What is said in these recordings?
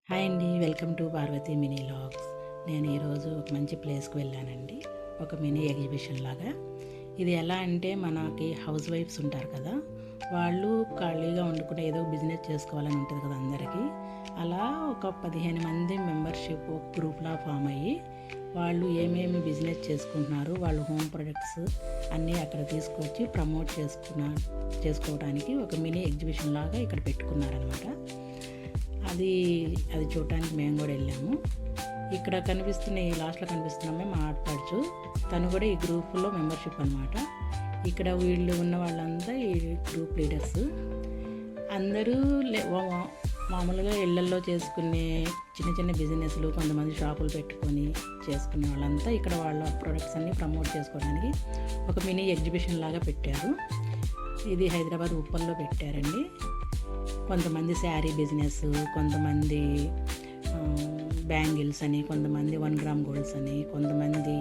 Hi అండి, welcome to Parvathi mini vlogs. నేను ఈరోజు ఒక మంచి ప్లేస్కి వెళ్ళానండి, ఒక మినీ ఎగ్జిబిషన్ లాగా. ఇది ఎలా అంటే మనకి హౌస్ వైఫ్స్ ఉంటారు కదా, వాళ్ళు ఖాళీగా వండుకునే ఏదో బిజినెస్ చేసుకోవాలని ఉంటుంది కదా అందరికీ. అలా ఒక 15 మంది మెంబర్షిప్ ఒక గ్రూప్లా ఫామ్ అయ్యి వాళ్ళు ఏమేమి బిజినెస్ చేసుకుంటున్నారు, వాళ్ళు హోమ్ ప్రొడక్ట్స్ అన్నీ అక్కడ తీసుకొచ్చి ప్రమోట్ చేసుకోవడానికి ఒక మినీ ఎగ్జిబిషన్ లాగా ఇక్కడ పెట్టుకున్నారనమాట. అది చూడటానికి మేము కూడా వెళ్ళాము. ఇక్కడ కనిపిస్తున్న ఈ లాస్ట్లో కనిపిస్తున్నామే మా ఆడపడుచు, తను కూడా ఈ గ్రూప్లో మెంబర్షిప్ అనమాట. ఇక్కడ వీళ్ళు ఉన్న వాళ్ళంతా ఈ గ్రూప్ లీడర్స్. అందరూ మామూలుగా ఇళ్లల్లో చేసుకునే చిన్న చిన్న బిజినెస్లు, కొంతమంది షాపులు పెట్టుకొని చేసుకునే వాళ్ళంతా ఇక్కడ వాళ్ళ ప్రొడక్ట్స్ అన్నీ ప్రమోట్ చేసుకోవడానికి ఒక మినీ ఎగ్జిబిషన్ లాగా పెట్టారు. ఇది హైదరాబాద్ ఉప్పల్లో పెట్టారండి. కొంతమంది శారీ బిజినెస్, కొంతమంది బ్యాంగిల్స్ అని, కొంతమంది 1 గ్రామ్ గోల్డ్స్ అని, కొంతమంది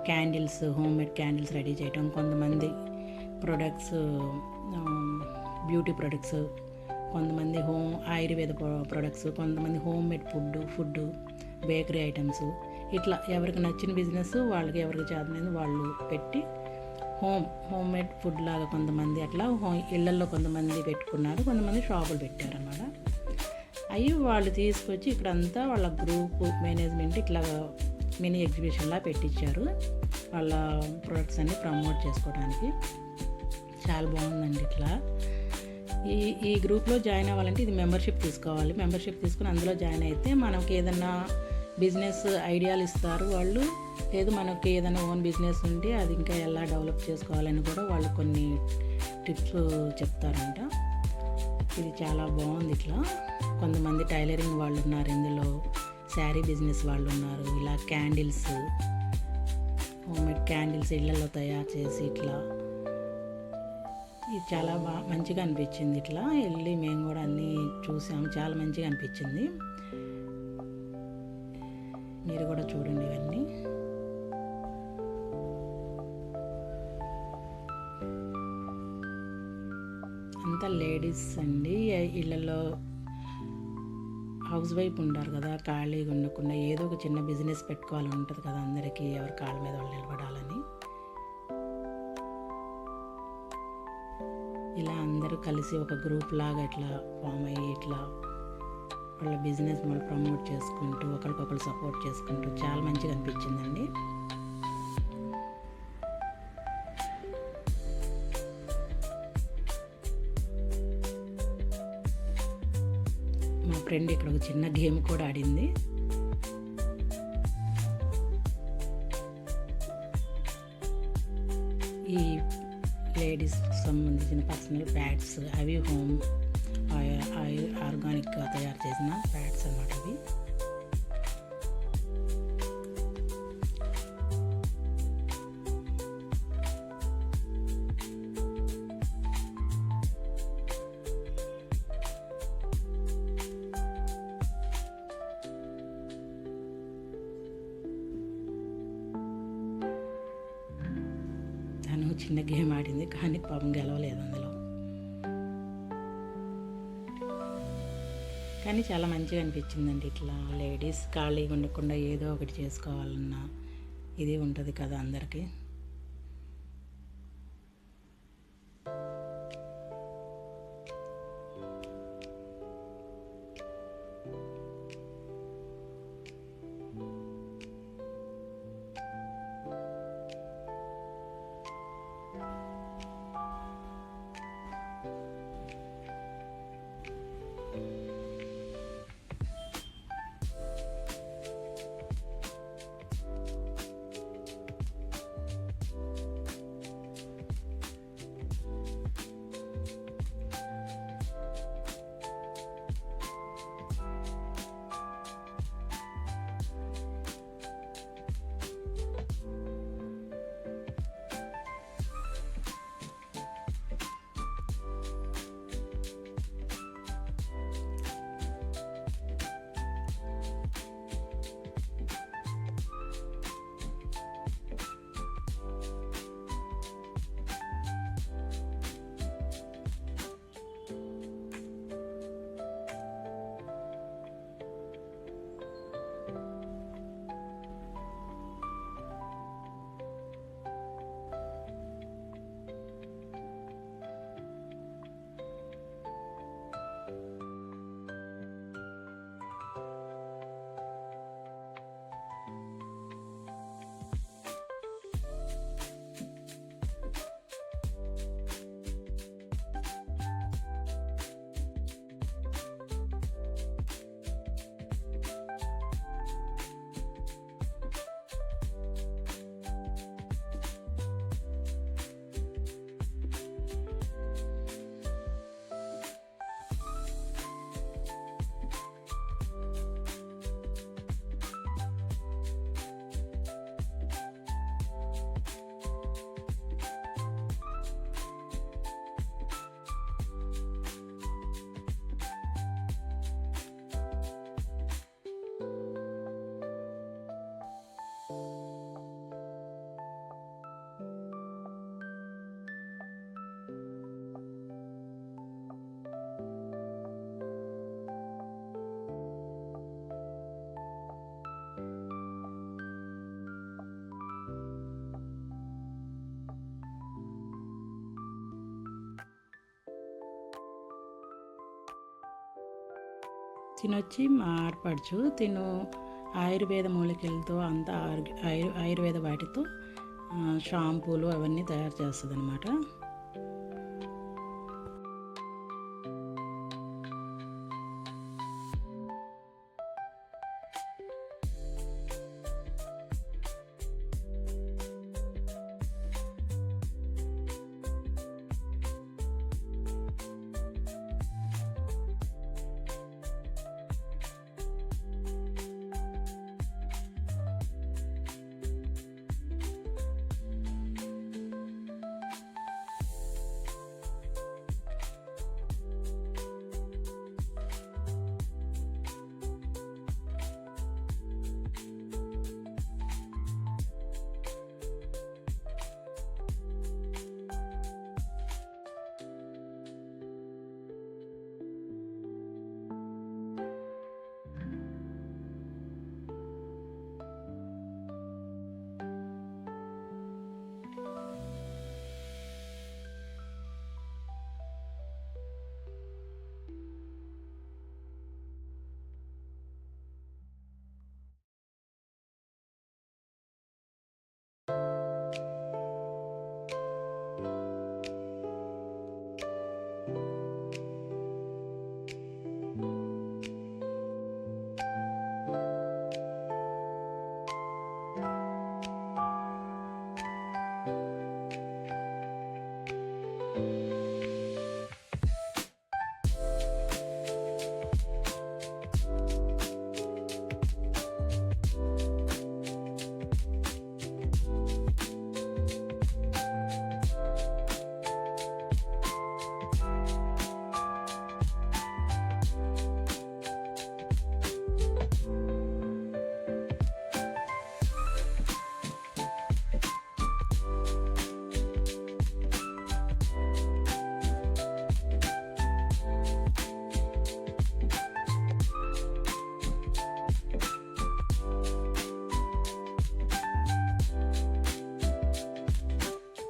candles, home made candles ready చేయటం, కొంతమంది ప్రొడక్ట్స్, బ్యూటీ ప్రొడక్ట్స్, కొంతమంది ఆయుర్వేద ప్రొడక్ట్స్, కొంతమంది home made food, bakery items. ఇట్లా ఎవరికి నచ్చిన బిజినెస్ వాళ్ళకి, ఎవరికి చేతనైంది వాళ్ళు పెట్టి హోమ్ మేడ్ ఫుడ్ లాగా కొంతమంది అట్లా ఇళ్లల్లో కొంతమంది పెట్టుకున్నారు, కొంతమంది షాపులు పెట్టారన్నమాట. అవి వాళ్ళు తీసుకొచ్చి ఇక్కడంతా వాళ్ళ గ్రూప్ మేనేజ్మెంట్ ఇట్లా మినీ ఎగ్జిబిషన్లా పెట్టించారు వాళ్ళ ప్రొడక్ట్స్ అన్నీ ప్రమోట్ చేసుకోవడానికి. చాలా బాగుందండి. ఇట్లా ఈ గ్రూప్లో జాయిన్ అవ్వాలంటే ఇది మెంబర్షిప్ తీసుకోవాలి. మెంబర్షిప్ తీసుకుని అందులో జాయిన్ అయితే మనకి ఏదైనా బిజినెస్ ఐడియాలు ఇస్తారు వాళ్ళు. లేదు మనకి ఏదైనా ఓన్ బిజినెస్ ఉంటే అది ఇంకా ఎలా డెవలప్ చేసుకోవాలని కూడా వాళ్ళు కొన్ని టిప్స్ చెప్తారంట. ఇది చాలా బాగుంది. ఇట్లా కొంతమంది టైలరింగ్ వాళ్ళు ఉన్నారు, ఇందులో శారీ బిజినెస్ వాళ్ళు ఉన్నారు. ఇలా క్యాండిల్స్, హోమ్మేడ్ క్యాండిల్స్ ఇళ్లలో తయారు చేసి ఇట్లా ఇది చాలా మంచిగా అనిపించింది. ఇట్లా వెళ్ళి మేము కూడా అన్నీ చూసాము, చాలా మంచిగా అనిపించింది. మీరు కూడా చూడండి ఇవన్నీ. అంతా లేడీస్ అండి. ఇళ్ళల్లో హౌస్ వైఫ్ ఉంటారు కదా, ఖాళీగా ఉండకుండా ఏదో ఒక చిన్న బిజినెస్ పెట్టుకోవాలని ఉంటుంది కదా అందరికీ, ఎవరి కాళ్ళ మీద వాళ్ళు నిలబడాలని. ఇలా అందరూ కలిసి ఒక గ్రూప్ లాగా ఇట్లా ఫామ్ అయ్యి ఇట్లా వాళ్ళ బిజినెస్ వాళ్ళు ప్రమోట్ చేసుకుంటూ ఒకరికొకరు సపోర్ట్ చేసుకుంటూ చాలా మంచిగా అనిపించిందండి. మా ఫ్రెండ్ ఇక్కడ ఒక చిన్న గేమ్ కూడా ఆడింది. ఈ లేడీస్ సంబంధించిన పర్సనల్ ప్యాడ్స్, అవి హోమ్ ఆర్గానిక్గా తయారు చేసిన ప్యాడ్స్ అన్నమాట. అవి తను చిన్న గేమ్ ఆడింది కానీ పాపం గెలవలేదు అందులో. కానీ చాలా మంచిగా అనిపించిందండి. ఇట్లా లేడీస్ ఖాళీగా ఉండకుండా ఏదో ఒకటి చేసుకోవాలన్న ఇది ఉంటుంది కదా అందరికీ. తినొచ్చి మా ఆడపడుచు తిను ఆయుర్వేద మూలికలతో అంతా ఆయుర్వేద వాటితో షాంపూలు అవన్నీ తయారు చేస్తుంది అనమాట.